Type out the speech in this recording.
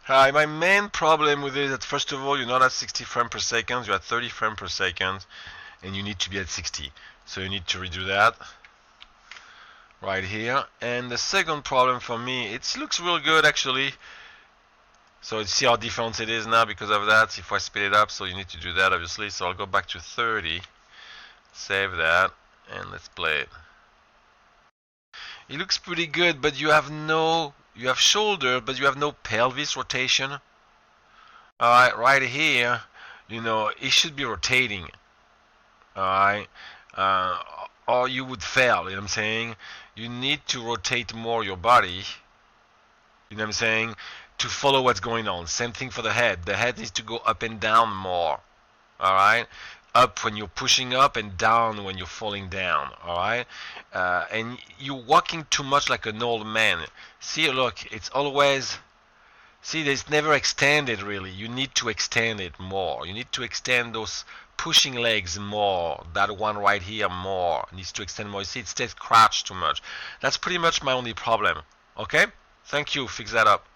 Hi, my main problem with it is that first of all, you're not at 60 frames per second, you're at 30 frames per second, and you need to be at 60. So you need to redo that right here. And the second problem for me, it looks real good actually. So you see how different it is now because of that. If I speed it up, so you need to do that obviously. So I'll go back to 30, save that, and let's play it. It looks pretty good, but you have shoulder, but you have no pelvis rotation. Alright, right here, it should be rotating. Alright, or you would fail, you know what I'm saying? You need to rotate more your body, you know what I'm saying, to follow what's going on. Same thing for the head. The head needs to go up and down more. Alright? Up when you're pushing up and down when you're falling down. Alright? And you're walking too much like an old man. See, look, it's always. See, it's never extended really. You need to extend it more. You need to extend those pushing legs more. That one right here more. It needs to extend more. You see, it stays crouched too much. That's pretty much my only problem. Okay? Thank you. Fix that up.